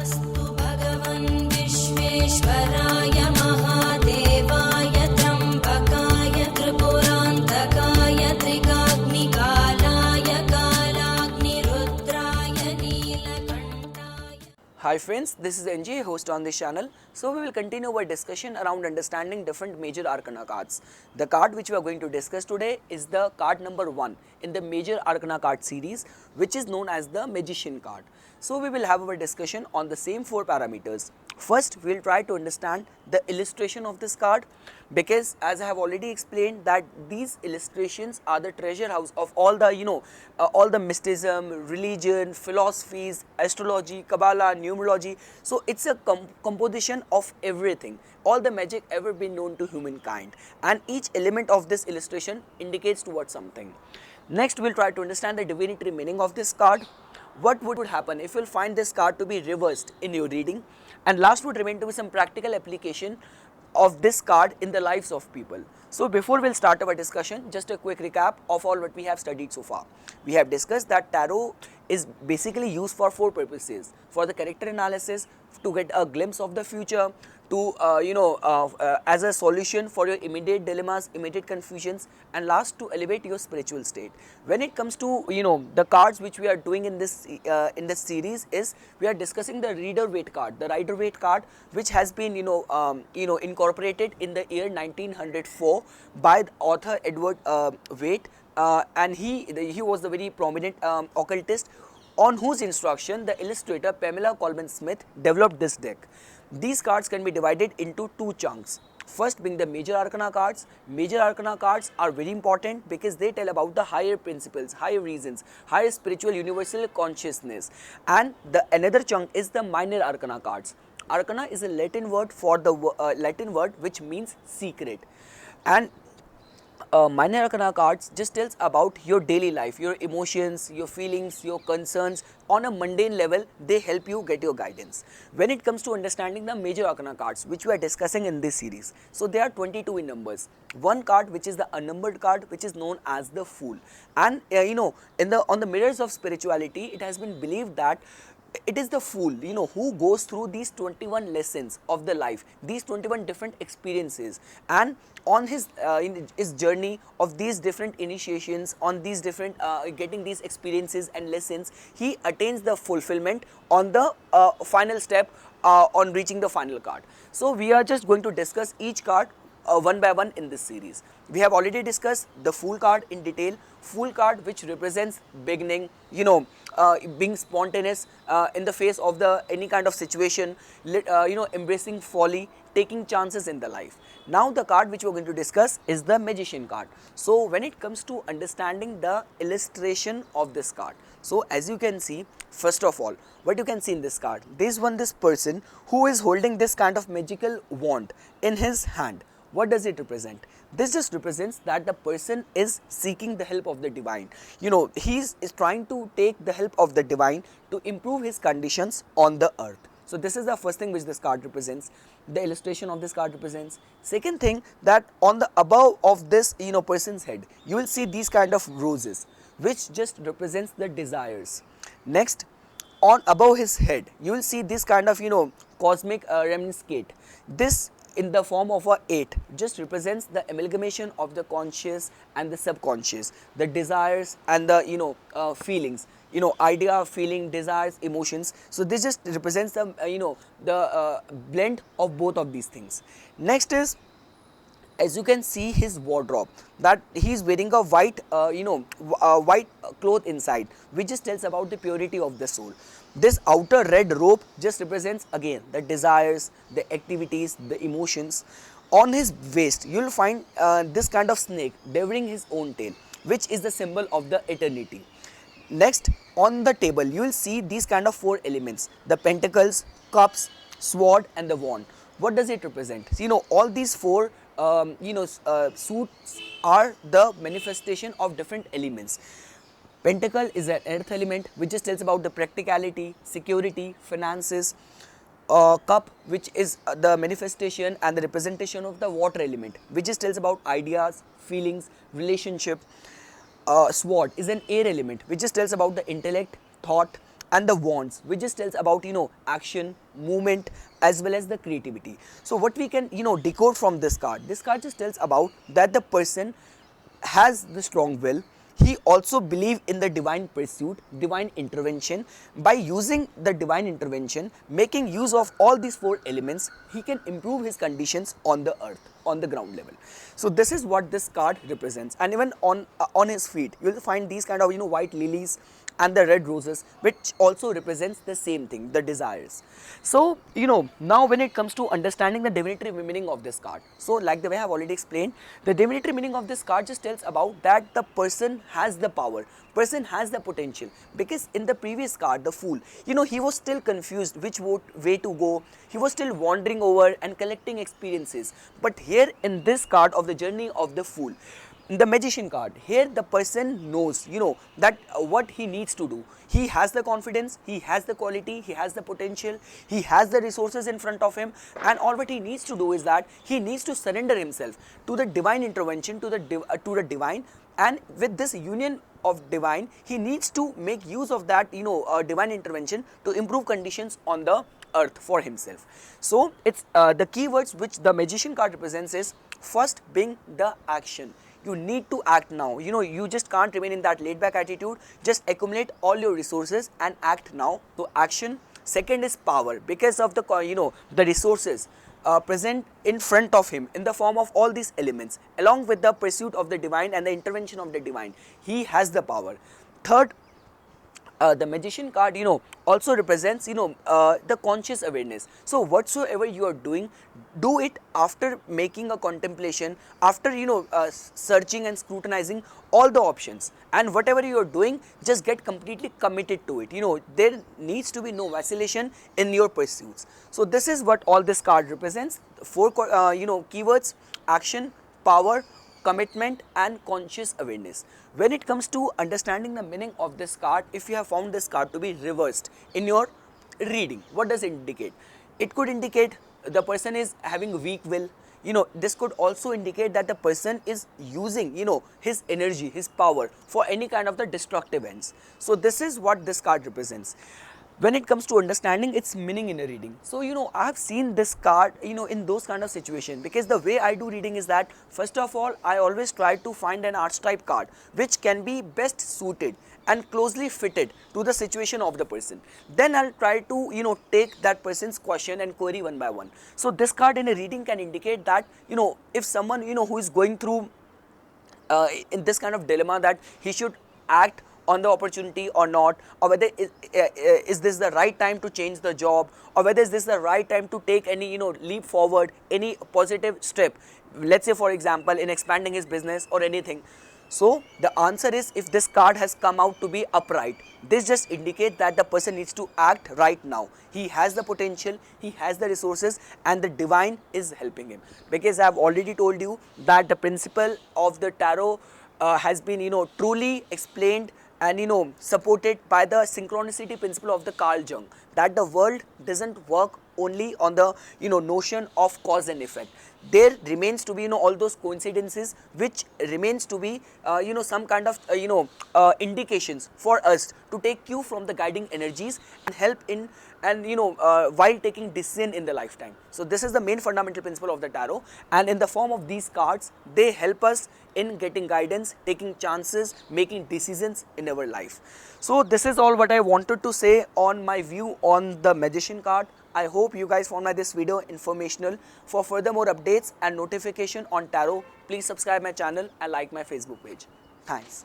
नमोऽस्तु भगवन् विश्वेश्वराय महादेवाय त्र्यम्बकाय त्रिपुरान्तकाय त्रिकाग्निकालाय कालाग्निरुद्राय नीलकण्ठाय. Hi friends, this is NJ, host on this channel. So we will continue our discussion around understanding different major arcana cards. The card which we are going to discuss today is the card number 1 in the major arcana card series, which is known as the magician card. So we will have our discussion on the same 4 parameters. First, we will try to understand the illustration of this card, because as I have already explained that these illustrations are the treasure house of all the all the mysticism, religion, philosophies, astrology, Kabbalah, numerology. So it's a composition of everything, all the magic ever been known to humankind, and each element of this illustration indicates towards something. Next, we'll try to understand the divinatory meaning of this card. What would happen if you'll find this card to be reversed in your reading, and last would remain to be some practical application of this card in the lives of people. So before we'll start our discussion, just a quick recap of all what we have studied so far. We have discussed that tarot is basically used for 4 purposes: for the character analysis, to get a glimpse of the future, to as a solution for your immediate dilemmas, immediate confusions, and last, to elevate your spiritual state. When it comes to the cards which we are doing in this series, is we are discussing the Rider Waite card, the Rider Waite card, which has been incorporated in the year 1904 by the author Edward Waite, and he was the very prominent occultist on whose instruction the illustrator Pamela Colman Smith developed this deck. These cards can be divided into 2 chunks. First being the major arcana cards. Major arcana cards are very important because they tell about the higher principles, higher reasons, higher spiritual universal consciousness. And the another chunk is the minor arcana cards. Arcana is a Latin word for the Latin word which means secret, and minor arcana cards just tells about your daily life, your emotions, your feelings, your concerns. On a mundane level, they help you get your guidance. When it comes to understanding the major arcana cards, which we are discussing in this series, so they are 22 in numbers. One card which is the unnumbered card, which is known as the Fool, and on the mirrors of spirituality, it has been believed that it is the fool who goes through these 21 lessons of the life, these 21 different experiences, and on his in his journey of these different initiations, on these different getting these experiences and lessons, he attains the fulfillment on the final step on reaching the final card. So we are just going to discuss each card one by one in this series. We have already discussed the Fool card in detail. Fool card, which represents beginning, being spontaneous in the face of any kind of situation, embracing folly, taking chances in the life. Now the card which we are going to discuss is the Magician card. So when it comes to understanding the illustration of this card, so as you can see, first of all, what you can see in this card, this person who is holding this kind of magical wand in his hand. What does it represent? This just represents that the person is seeking the help of the divine. He is trying to take the help of the divine to improve his conditions on the earth. So this is the first thing which this card represents, the illustration of this card represents. Second thing, that on the above of this person's head, you will see these kind of roses, which just represents the desires. Next, on above his head, you will see this kind of cosmic remscape. This in the form of a 8 just represents the amalgamation of the conscious and the subconscious, the desires and the feelings, idea, feeling, desires, emotions. So this just represents the the blend of both of these things. Next is, as you can see his wardrobe, that he is wearing a white white cloth inside, which just tells about the purity of the soul. This outer red robe just represents again the desires, the activities, the emotions. On his waist, you will find this kind of snake devouring his own tail, which is the symbol of the eternity. Next, on the table, you will see these kind of 4 elements: the pentacles, cups, sword, and the wand. What does it represent? So, all these 4 suits are the manifestation of different elements. Pentacle is an earth element, which just tells about the practicality, security, finances. Cup, which is the manifestation and the representation of the water element, which just tells about ideas, feelings, relationship. Sword is an air element, which just tells about the intellect, thought, and the wands, which just tells about action, movement, as well as the creativity. So what we can decode from this card, this card just tells about that the person has the strong will. He also believe in the divine pursuit, divine intervention. By using the divine intervention, making use of all these four elements, he can improve his conditions on the earth, on the ground level. So this is what this card represents. And even on his feet, you will find these kind of white lilies and the red roses, which also represents the same thing, the desires. So now when it comes to understanding the divinatory meaning of this card, so like the way I have already explained, the divinatory meaning of this card just tells about that the person has the power, person has the potential. Because in the previous card, the fool, he was still confused which way to go, he was still wandering over and collecting experiences. But here in this card of the journey of the fool, the magician card, here the person knows that what he needs to do. He has the confidence, he has the quality, he has the potential, he has the resources in front of him, and all what he needs to do is that he needs to surrender himself to the divine intervention, to the divine. And with this union of divine, he needs to make use of that divine intervention to improve conditions on the earth for himself. So it's the keywords which the magician card represents is first being the action. You need to act now. You just can't remain in that laid back attitude. Just accumulate all your resources and act now. So action. Second is power, because of the the resources present in front of him in the form of all these elements, along with the pursuit of the divine and the intervention of the divine, he has the power. Third, the magician card also represents the conscious awareness. So whatsoever you are doing, do it after making a contemplation, after searching and scrutinizing all the options, and whatever you are doing, just get completely committed to it. There needs to be no vacillation in your pursuits. So this is what all this card represents. Four keywords: action, power, commitment, and conscious awareness. When it comes to understanding the meaning of this card, if you have found this card to be reversed in your reading, what does it indicate? It could indicate the person is having weak will. This could also indicate that the person is using his energy, his power for any kind of the destructive ends. So this is what this card represents when it comes to understanding its meaning in a reading. So I have seen this card in those kind of situations, because the way I do reading is that first of all, I always try to find an archetype card which can be best suited and closely fitted to the situation of the person. Then I'll try to take that person's question and query one by one. So this card in a reading can indicate that if someone who is going through in this kind of dilemma, that he should act on the opportunity or not, or whether is this the right time to change the job, or whether is this the right time to take any leap forward, any positive step, let's say for example in expanding his business or anything. So the answer is, if this card has come out to be upright, this just indicates that the person needs to act right now. He has the potential, he has the resources, and the divine is helping him. Because I have already told you that the principle of the tarot has been truly explained and supported by the synchronicity principle of the Carl Jung, that the world doesn't work only on the notion of cause and effect. There remains to be all those coincidences, which remains to be some kind of indications for us to take cue from the guiding energies and help in and while taking decision in the lifetime. So this is the main fundamental principle of the tarot, and in the form of these cards, they help us in getting guidance, taking chances, making decisions in our life. So this is all what I wanted to say on my view on the magician card. I hope you guys found this video informational. For further more updates and notification on tarot, please subscribe my channel and like my Facebook page. Thanks.